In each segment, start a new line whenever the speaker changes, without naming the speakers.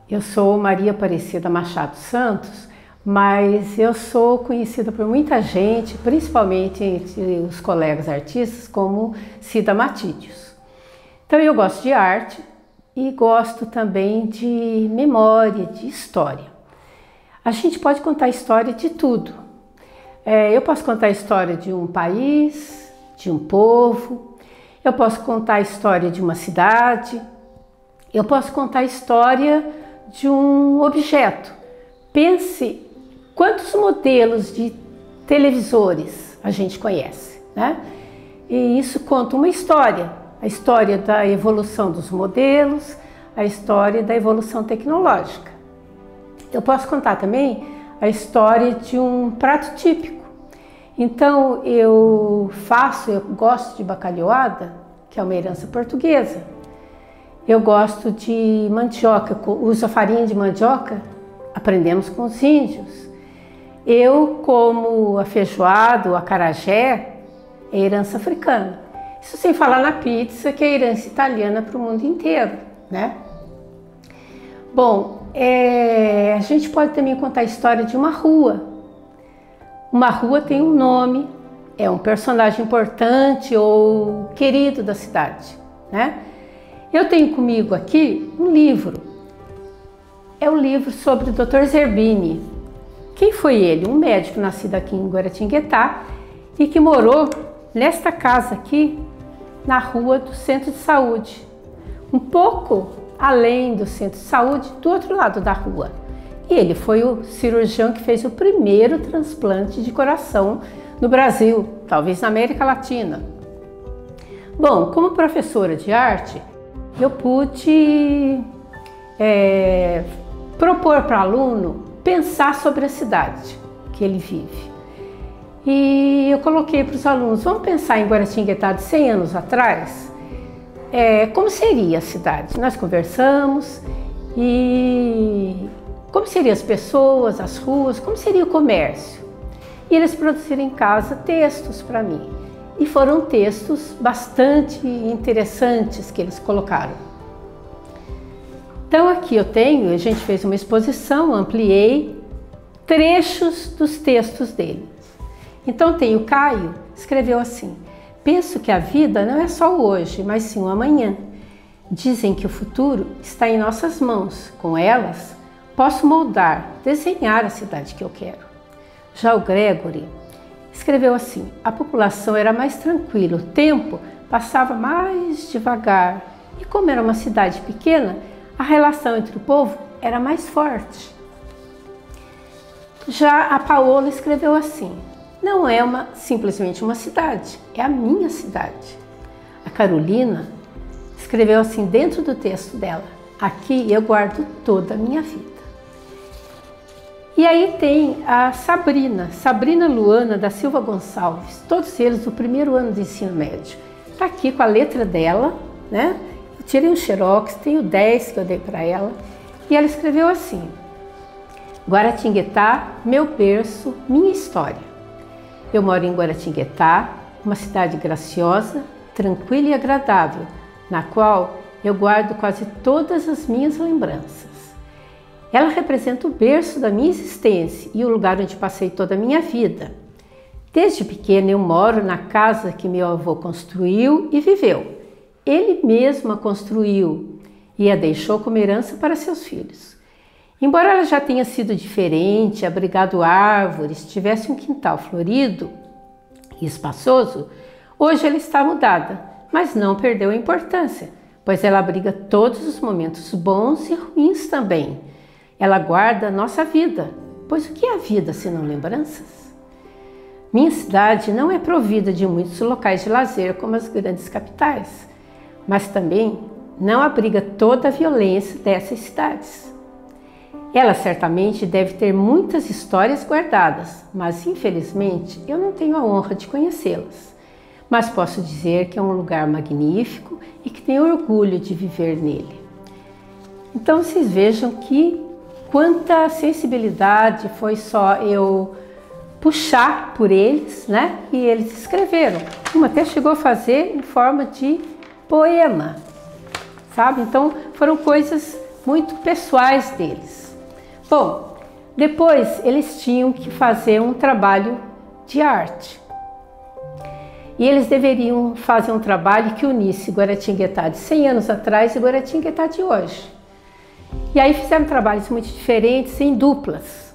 Eu sou Maria Aparecida Machado Santos, mas eu sou conhecida por muita gente, principalmente entre os colegas artistas, como Cida Matídios. Então eu gosto de arte e gosto também de memória, de história. A gente pode contar a história de tudo. Eu posso contar a história de um país, de um povo, eu posso contar a história de uma cidade, eu posso contar a história de um objeto. Pense quantos modelos de televisores a gente conhece, né? E isso conta uma história, a história da evolução dos modelos, a história da evolução tecnológica. Eu posso contar também a história de um prato típico. Então eu gosto de bacalhoada, que é uma herança portuguesa. Eu gosto de mandioca, uso a farinha de mandioca, aprendemos com os índios. Eu como a feijoada, o acarajé, é herança africana. Isso sem falar na pizza, que é herança italiana para o mundo inteiro, né? Bom, a gente pode também contar a história de uma rua. Uma rua tem um nome, é um personagem importante ou querido da cidade, né? Eu tenho comigo aqui um livro. É um livro sobre o Dr. Zerbini. Quem foi ele? Um médico nascido aqui em Guaratinguetá e que morou nesta casa aqui, na rua do Centro de Saúde. Um pouco além do Centro de Saúde, do outro lado da rua. E ele foi o cirurgião que fez o primeiro transplante de coração no Brasil, talvez na América Latina. Bom, como professora de arte, eu pude propor para o aluno pensar sobre a cidade que ele vive. E eu coloquei para os alunos, vamos pensar em Guaratinguetá de 100 anos atrás? Como seria a cidade? Nós conversamos e como seriam as pessoas, as ruas, como seria o comércio? E eles produziram em casa textos para mim. E foram textos bastante interessantes que eles colocaram. Então aqui a gente fez uma exposição, ampliei trechos dos textos dele. Então tem o Caio, escreveu assim: penso que a vida não é só o hoje, mas sim o amanhã. Dizem que o futuro está em nossas mãos. Com elas, posso moldar, desenhar a cidade que eu quero. Já o Gregory escreveu assim: a população era mais tranquila, o tempo passava mais devagar e como era uma cidade pequena, a relação entre o povo era mais forte. Já a Paola escreveu assim: não é simplesmente uma cidade, é a minha cidade. A Carolina escreveu assim dentro do texto dela: aqui eu guardo toda a minha vida. E aí tem a Sabrina Luana da Silva Gonçalves, todos eles do primeiro ano do ensino médio. Está aqui com a letra dela, né? Eu tirei um xerox, tenho 10 que eu dei para ela. E ela escreveu assim: Guaratinguetá, meu berço, minha história. Eu moro em Guaratinguetá, uma cidade graciosa, tranquila e agradável, na qual eu guardo quase todas as minhas lembranças. Ela representa o berço da minha existência e o lugar onde passei toda a minha vida. Desde pequena eu moro na casa que meu avô construiu e viveu. Ele mesmo a construiu e a deixou como herança para seus filhos. Embora ela já tenha sido diferente, abrigado árvores, tivesse um quintal florido e espaçoso, hoje ela está mudada, mas não perdeu a importância, pois ela abriga todos os momentos bons e ruins também. Ela guarda a nossa vida, pois o que é a vida senão lembranças? Minha cidade não é provida de muitos locais de lazer como as grandes capitais, mas também não abriga toda a violência dessas cidades. Ela certamente deve ter muitas histórias guardadas, mas infelizmente eu não tenho a honra de conhecê-las. Mas posso dizer que é um lugar magnífico e que tenho orgulho de viver nele. Então vocês vejam que quanta sensibilidade foi só eu puxar por eles, né? E eles escreveram. Uma até chegou a fazer em forma de poema, sabe? Então foram coisas muito pessoais deles. Bom, depois eles tinham que fazer um trabalho de arte. E eles deveriam fazer um trabalho que unisse Guaratinguetá de 100 anos atrás e Guaratinguetá de hoje. E aí fizeram trabalhos muito diferentes em duplas.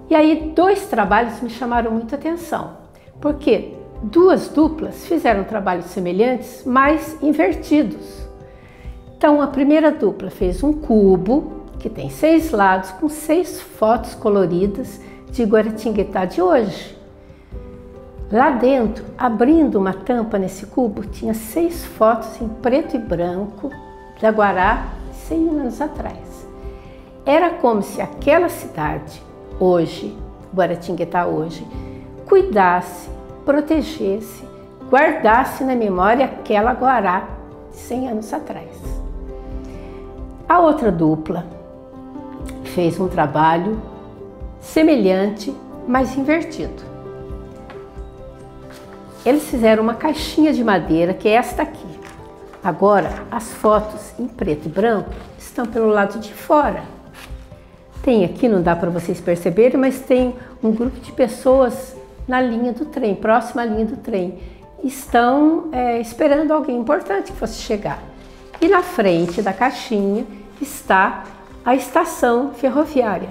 E aí 2 trabalhos me chamaram muita atenção, porque 2 duplas fizeram trabalhos semelhantes, mas invertidos. Então a primeira dupla fez um cubo que tem 6 lados com 6 fotos coloridas de Guaratinguetá de hoje. Lá dentro, abrindo uma tampa nesse cubo, tinha 6 fotos em preto e branco da Guará 100 anos atrás. Era como se aquela cidade hoje, Guaratinguetá hoje, cuidasse, protegesse, guardasse na memória aquela Guará de 100 anos atrás. A outra dupla fez um trabalho semelhante, mas invertido. Eles fizeram uma caixinha de madeira, que é esta aqui. Agora, as fotos em preto e branco estão pelo lado de fora. Tem aqui, não dá para vocês perceberem, mas tem um grupo de pessoas na linha do trem, próxima à linha do trem. Estão esperando alguém importante que fosse chegar. E na frente da caixinha está a estação ferroviária.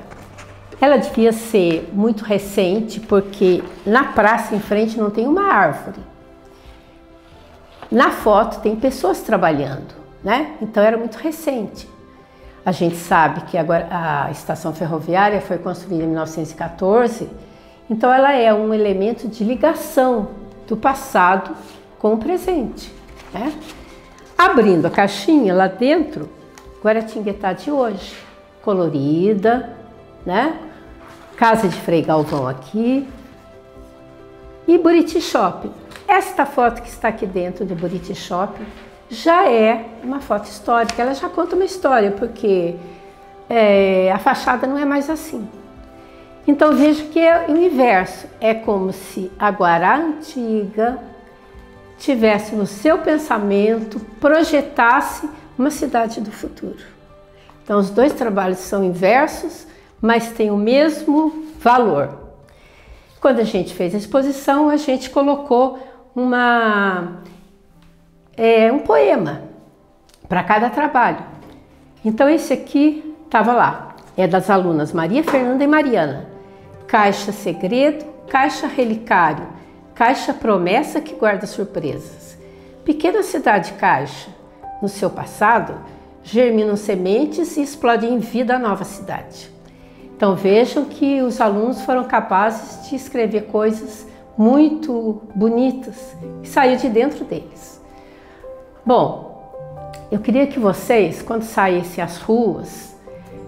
Ela devia ser muito recente, porque na praça em frente não tem uma árvore. Na foto tem pessoas trabalhando, né? Então era muito recente. A gente sabe que agora a estação ferroviária foi construída em 1914, então ela é um elemento de ligação do passado com o presente, né? Abrindo a caixinha, lá dentro, Guaratinguetá de hoje, colorida, né? Casa de Frei Galvão aqui e Buriti Shopping. Esta foto que está aqui dentro de Buriti Shopping já é uma foto histórica, ela já conta uma história, porque a fachada não é mais assim. Então vejo que é o inverso, é como se a Guará antiga tivesse no seu pensamento, projetasse uma cidade do futuro. Então os 2 trabalhos são inversos, mas têm o mesmo valor. Quando a gente fez a exposição, a gente colocou um poema para cada trabalho. Então esse aqui estava lá, é das alunas Maria Fernanda e Mariana. Caixa segredo, caixa relicário, caixa promessa que guarda surpresas. Pequena cidade caixa, no seu passado, germinam sementes e explodem em vida a nova cidade. Então vejam que os alunos foram capazes de escrever coisas muito bonitas que saiu de dentro deles. Bom, eu queria que vocês, quando saíssem às ruas,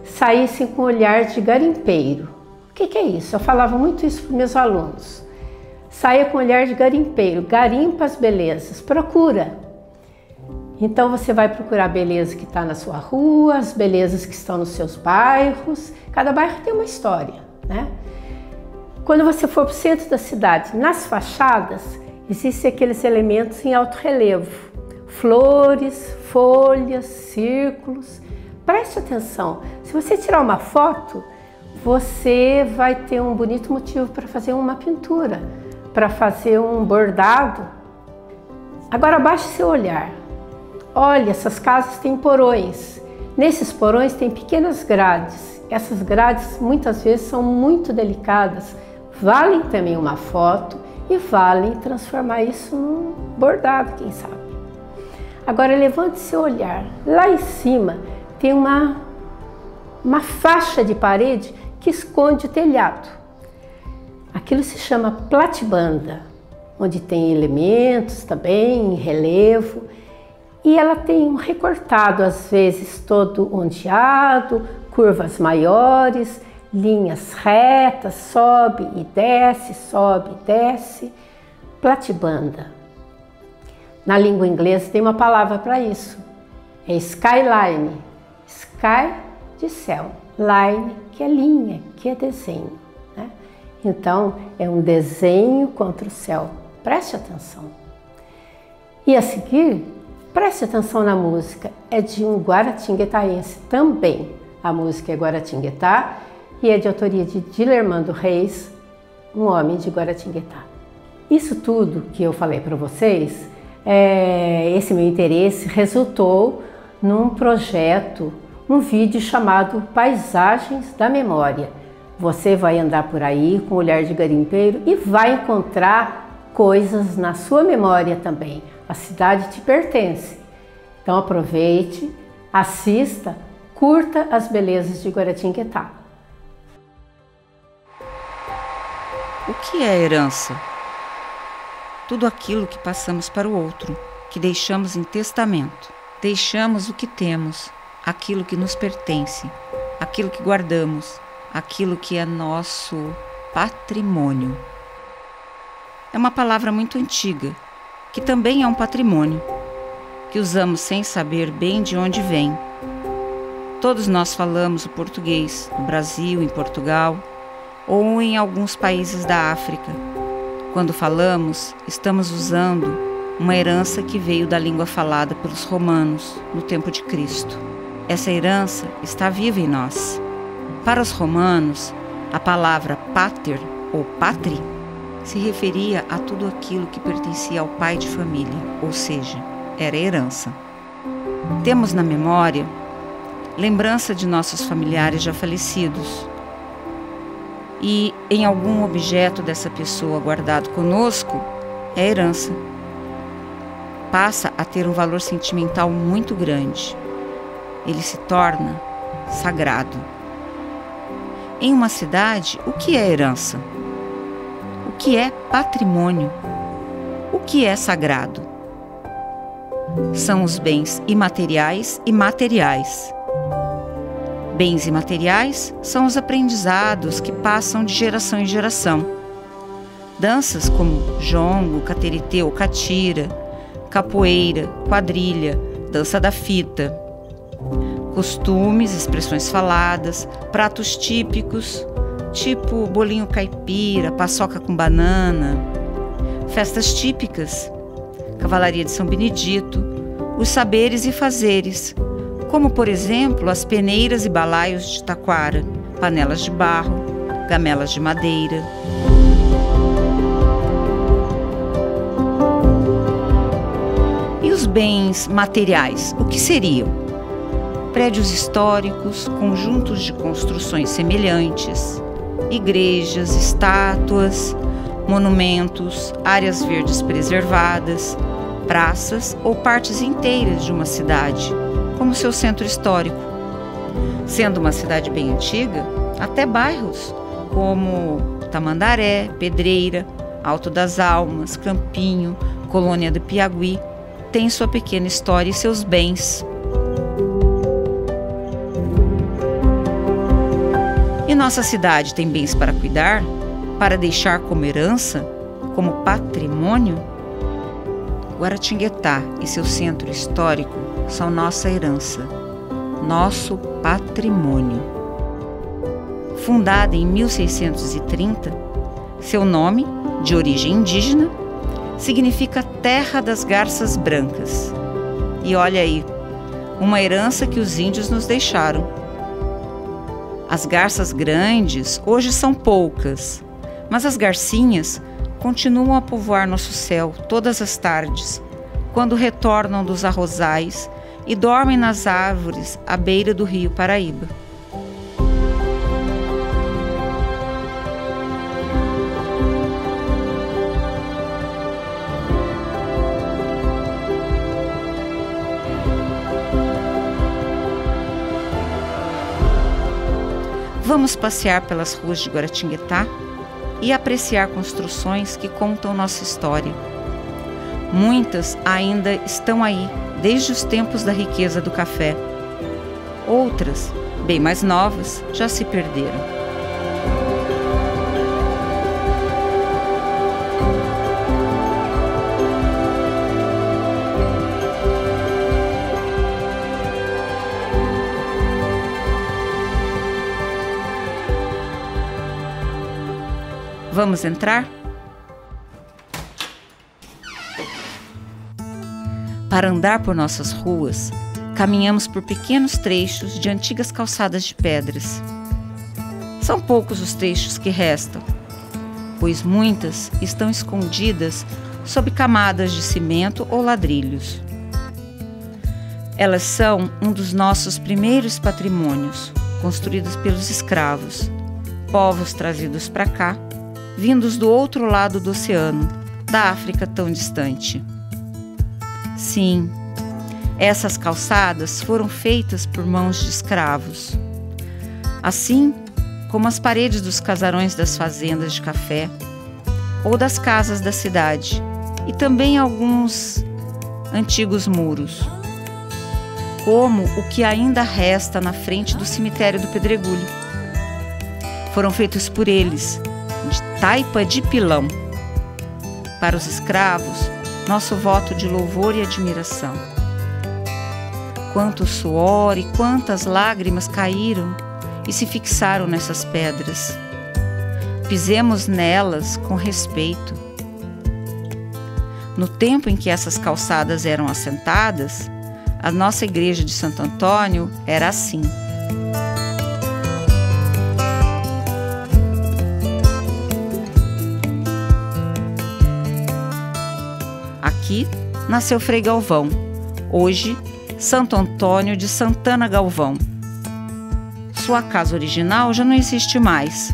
saíssem com um olhar de garimpeiro. O que é isso? Eu falava muito isso para os meus alunos. Saia com um olhar de garimpeiro, garimpa as belezas, procura. Então você vai procurar a beleza que está na sua rua, as belezas que estão nos seus bairros. Cada bairro tem uma história, né? Quando você for para o centro da cidade, nas fachadas, existem aqueles elementos em alto relevo. Flores, folhas, círculos. Preste atenção, se você tirar uma foto, você vai ter um bonito motivo para fazer uma pintura, para fazer um bordado. Agora abaixe seu olhar. Olha, essas casas têm porões. Nesses porões tem pequenas grades. Essas grades muitas vezes são muito delicadas. Valem também uma foto e valem transformar isso num bordado, quem sabe. Agora levante seu olhar. Lá em cima tem uma faixa de parede que esconde o telhado. Aquilo se chama platibanda, onde tem elementos também em relevo. E ela tem um recortado, às vezes todo ondeado, curvas maiores, linhas retas, sobe e desce, platibanda. Na língua inglesa tem uma palavra para isso, é skyline, sky de céu, line que é linha, que é desenho, né? Então é um desenho contra o céu, preste atenção. E a seguir, Preste atenção na música, é de um guaratinguetaense também. A música é Guaratinguetá e é de autoria de Dilermando Reis, um homem de Guaratinguetá. Isso tudo que eu falei para vocês, esse meu interesse resultou num projeto, um vídeo chamado Paisagens da Memória. Você vai andar por aí com o olhar de garimpeiro e vai encontrar coisas na sua memória também. A cidade te pertence. Então aproveite, assista, curta as belezas de Guaratinguetá.
O que é herança? Tudo aquilo que passamos para o outro, que deixamos em testamento. Deixamos o que temos, aquilo que nos pertence, aquilo que guardamos, aquilo que é nosso patrimônio. É uma palavra muito antiga, que também é um patrimônio, que usamos sem saber bem de onde vem. Todos nós falamos o português, no Brasil, em Portugal, ou em alguns países da África. Quando falamos, estamos usando uma herança que veio da língua falada pelos romanos no tempo de Cristo. Essa herança está viva em nós. Para os romanos, a palavra pater ou patri se referia a tudo aquilo que pertencia ao pai de família, ou seja, era herança. Temos na memória lembrança de nossos familiares já falecidos, e em algum objeto dessa pessoa guardado conosco é herança. Passa a ter um valor sentimental muito grande. Ele se torna sagrado. Em uma cidade, o que é herança? O que é patrimônio? O que é sagrado? São os bens imateriais e materiais. Bens imateriais são os aprendizados que passam de geração em geração. Danças como jongo, cateretê ou catira, capoeira, quadrilha, dança da fita. Costumes, expressões faladas, pratos típicos, tipo bolinho caipira, paçoca com banana. Festas típicas, Cavalaria de São Benedito, os saberes e fazeres, como por exemplo as peneiras e balaios de taquara, panelas de barro, gamelas de madeira. E os bens materiais, o que seriam? Prédios históricos, conjuntos de construções semelhantes, igrejas, estátuas, monumentos, áreas verdes preservadas, praças ou partes inteiras de uma cidade, como seu centro histórico. Sendo uma cidade bem antiga, até bairros como Tamandaré, Pedreira, Alto das Almas, Campinho, Colônia do Piauí, têm sua pequena história e seus bens. E nossa cidade tem bens para cuidar, para deixar como herança, como patrimônio? Guaratinguetá e seu centro histórico são nossa herança, nosso patrimônio. Fundada em 1630, seu nome, de origem indígena, significa Terra das Garças Brancas. E olha aí, uma herança que os índios nos deixaram. As garças grandes hoje são poucas, mas as garcinhas continuam a povoar nosso céu todas as tardes, quando retornam dos arrozais e dormem nas árvores à beira do rio Paraíba. Vamos passear pelas ruas de Guaratinguetá e apreciar construções que contam nossa história. Muitas ainda estão aí desde os tempos da riqueza do café. Outras, bem mais novas, já se perderam. Vamos entrar? Para andar por nossas ruas, caminhamos por pequenos trechos de antigas calçadas de pedras. São poucos os trechos que restam, pois muitas estão escondidas sob camadas de cimento ou ladrilhos. Elas são um dos nossos primeiros patrimônios, construídos pelos escravos, povos trazidos para cá, vindos do outro lado do oceano, da África tão distante. Sim, essas calçadas foram feitas por mãos de escravos. Assim como as paredes dos casarões das fazendas de café ou das casas da cidade, e também alguns antigos muros, como o que ainda resta na frente do cemitério do Pedregulho. Foram feitos por eles, de taipa de pilão. Para os escravos, nosso voto de louvor e admiração. Quanto suor e quantas lágrimas caíram e se fixaram nessas pedras. Pisemos nelas com respeito. No tempo em que essas calçadas eram assentadas, a nossa igreja de Santo Antônio era assim. Aqui nasceu Frei Galvão, hoje Santo Antônio de Santana Galvão. Sua casa original já não existe mais,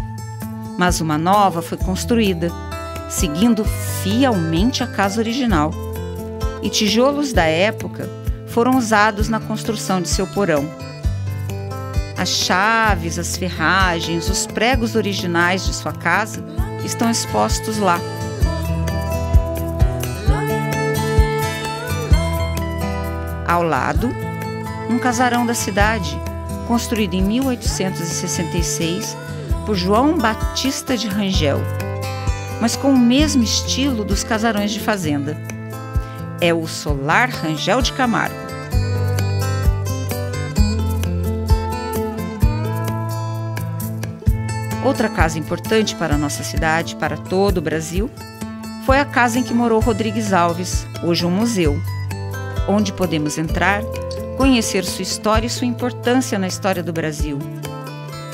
mas uma nova foi construída, seguindo fielmente a casa original, e tijolos da época foram usados na construção de seu porão. As chaves, as ferragens, os pregos originais de sua casa estão expostos lá. Ao lado, um casarão da cidade, construído em 1866 por João Batista de Rangel, mas com o mesmo estilo dos casarões de fazenda. É o Solar Rangel de Camargo. Outra casa importante para a nossa cidade, para todo o Brasil, foi a casa em que morou Rodrigues Alves, hoje um museu, onde podemos entrar, conhecer sua história e sua importância na história do Brasil.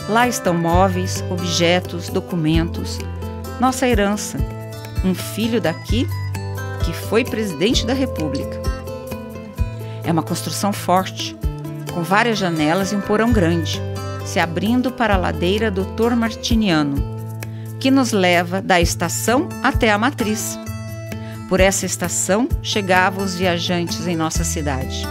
Lá estão móveis, objetos, documentos, nossa herança, um filho daqui que foi presidente da República. É uma construção forte, com várias janelas e um porão grande, se abrindo para a ladeira Dr. Martiniano, que nos leva da estação até a matriz. Por essa estação chegavam os viajantes em nossa cidade.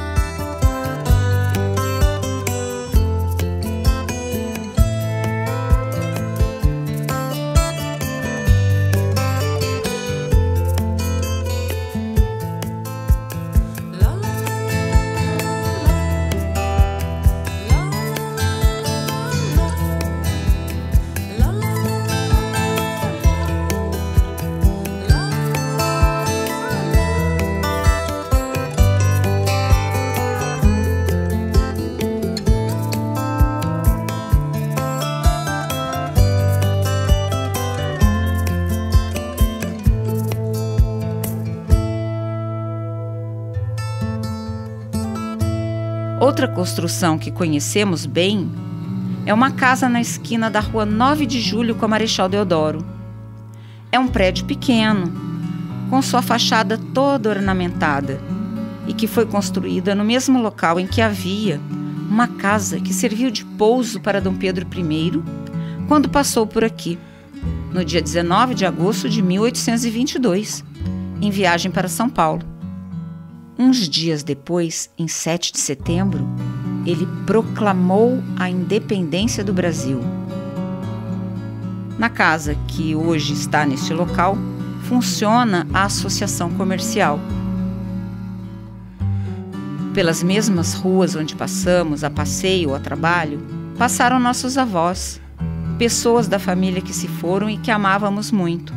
Outra construção que conhecemos bem é uma casa na esquina da rua 9 de Julho com a Marechal Deodoro. É um prédio pequeno, com sua fachada toda ornamentada, e que foi construída no mesmo local em que havia uma casa que serviu de pouso para Dom Pedro I quando passou por aqui, no dia 19 de agosto de 1822, em viagem para São Paulo. Uns dias depois, em 7 de setembro, ele proclamou a independência do Brasil. Na casa que hoje está neste local, funciona a associação comercial. Pelas mesmas ruas onde passamos, a passeio ou a trabalho, passaram nossos avós, pessoas da família que se foram e que amávamos muito.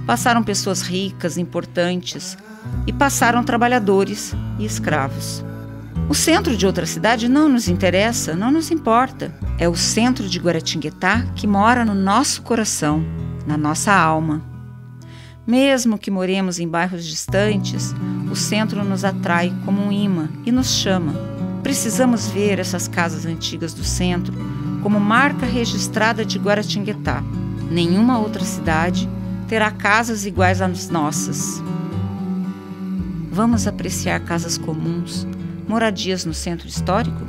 Passaram pessoas ricas, importantes, e passaram trabalhadores e escravos. O centro de outra cidade não nos interessa, não nos importa. É o centro de Guaratinguetá que mora no nosso coração, na nossa alma. Mesmo que moremos em bairros distantes, o centro nos atrai como um imã e nos chama. Precisamos ver essas casas antigas do centro como marca registrada de Guaratinguetá. Nenhuma outra cidade terá casas iguais às nossas. Vamos apreciar casas comuns, moradias no centro histórico?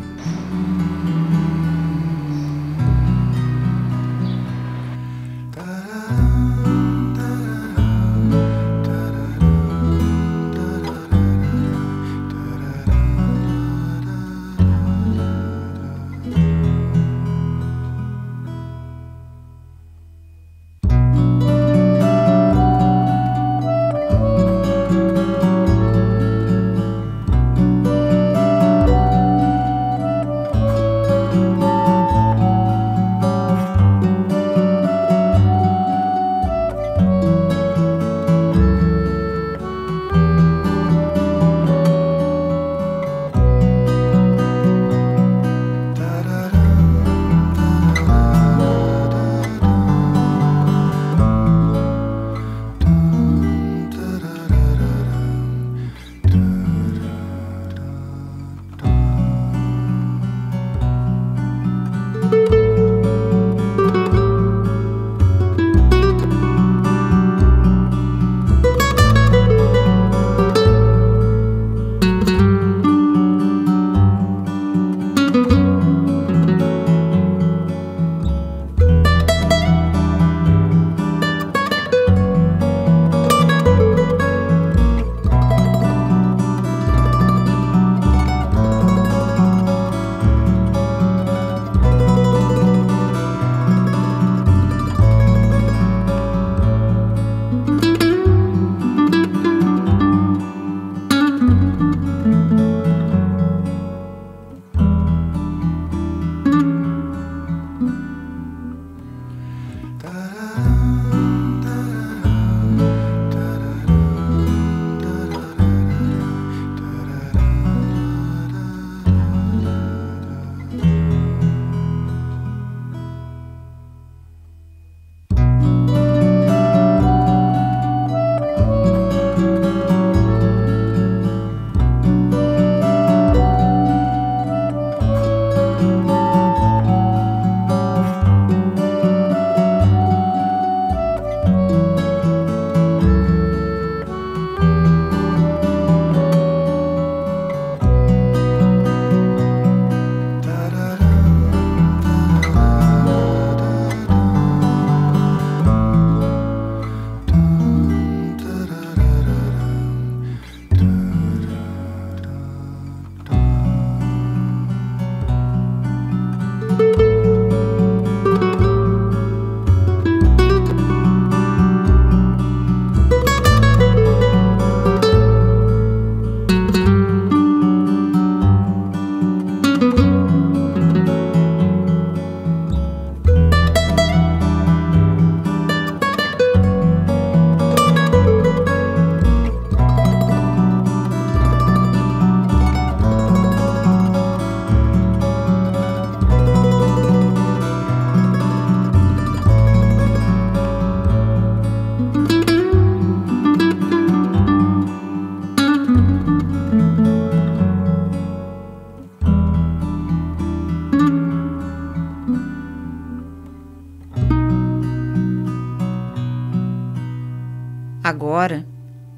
Agora,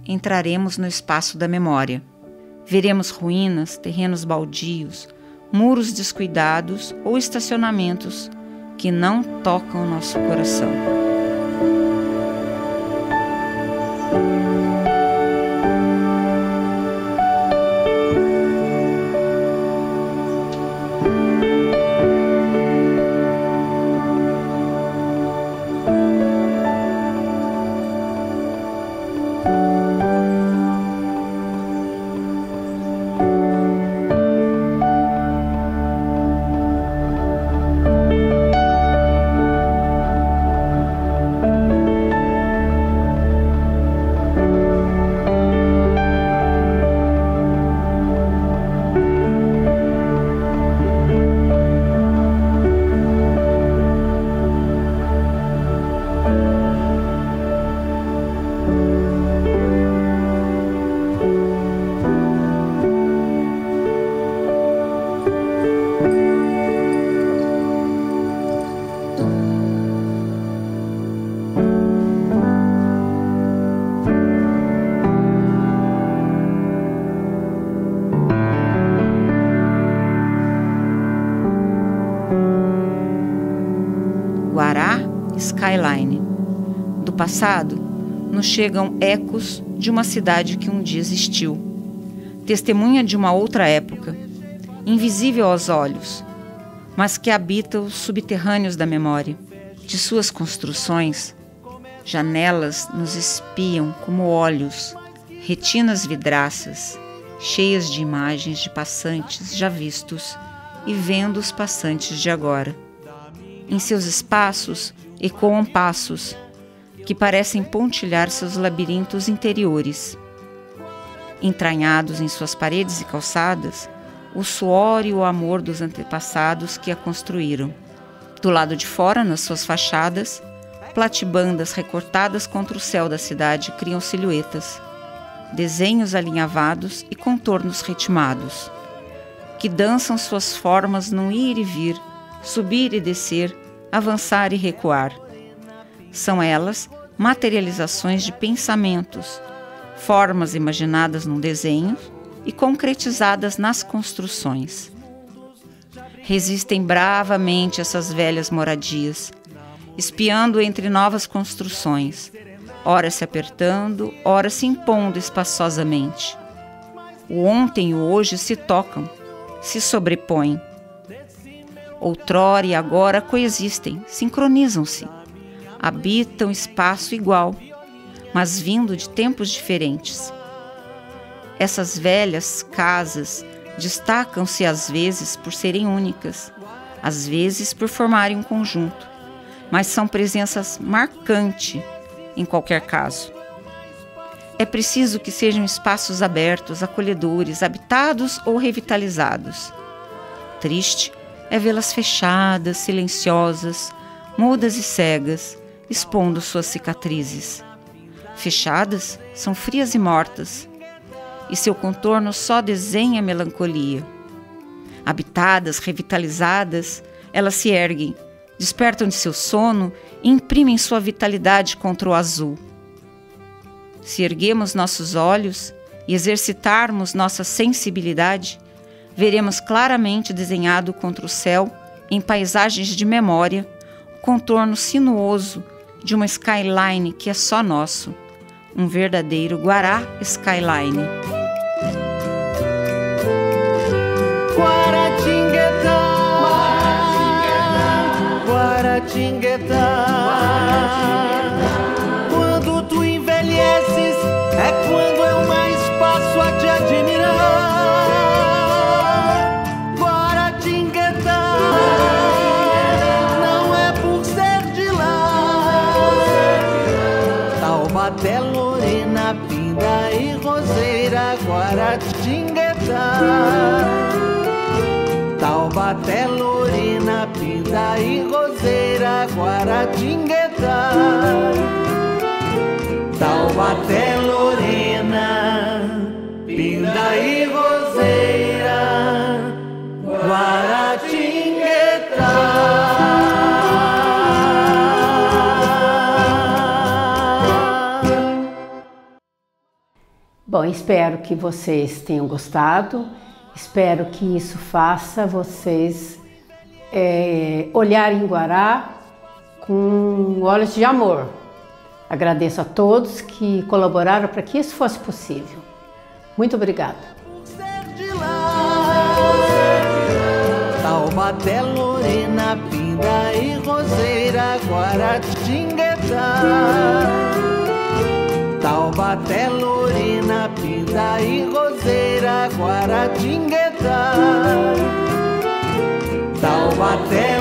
entraremos no espaço da memória. Veremos ruínas, terrenos baldios, muros descuidados ou estacionamentos que não tocam nosso coração. Guará Skyline. Do passado, nos chegam ecos de uma cidade que um dia existiu, testemunha de uma outra época, invisível aos olhos, mas que habita os subterrâneos da memória. De suas construções, janelas nos espiam como olhos, retinas vidraças, cheias de imagens de passantes já vistos e vendo os passantes de agora. Em seus espaços ecoam passos que parecem pontilhar seus labirintos interiores. Entranhados em suas paredes e calçadas, o suor e o amor dos antepassados que a construíram. Do lado de fora, nas suas fachadas, platibandas recortadas contra o céu da cidade criam silhuetas, desenhos alinhavados e contornos ritmados, que dançam suas formas num ir e vir, subir e descer, avançar e recuar. São elas materializações de pensamentos, formas imaginadas num desenho e concretizadas nas construções. Resistem bravamente essas velhas moradias, espiando entre novas construções, ora se apertando, ora se impondo espaçosamente. O ontem e o hoje se tocam, se sobrepõem. Outrora e agora coexistem, sincronizam-se, habitam espaço igual, mas vindo de tempos diferentes. Essas velhas casas destacam-se às vezes por serem únicas, às vezes por formarem um conjunto, mas são presenças marcantes em qualquer caso. É preciso que sejam espaços abertos, acolhedores, habitados ou revitalizados. Triste é vê-las fechadas, silenciosas, mudas e cegas, expondo suas cicatrizes. Fechadas, são frias e mortas, e seu contorno só desenha melancolia. Habitadas, revitalizadas, elas se erguem, despertam de seu sono e imprimem sua vitalidade contra o azul. Se erguemos nossos olhos e exercitarmos nossa sensibilidade, veremos claramente desenhado contra o céu, em paisagens de memória, o contorno sinuoso de uma skyline que é só nosso, um verdadeiro Guará Skyline.
Guaratinguetá, Guaratinguetá. Quando tu envelheces, é quando eu mais passo a te admirar. Guaratinguetá, não é por ser de lá. Taubaté, Lorena, Pinda e Roseira, Guaratinguetá. Taubaté, Lorena, Pinda e Roseira, Guaratinguetá. Taubaté, Lorena, Pinda e Roseira, Guaratinguetá.
Bom, espero que vocês tenham gostado. Espero que isso faça vocês olharem Guará com olhos de amor. Agradeço a todos que colaboraram para que isso fosse possível. Muito obrigada.
Taubaté, Lorena, Pinda e Roseira, Guaratinguetá. Taubaté, Lorena, Pinda e Roseira, Guaratinguetá. Taubaté,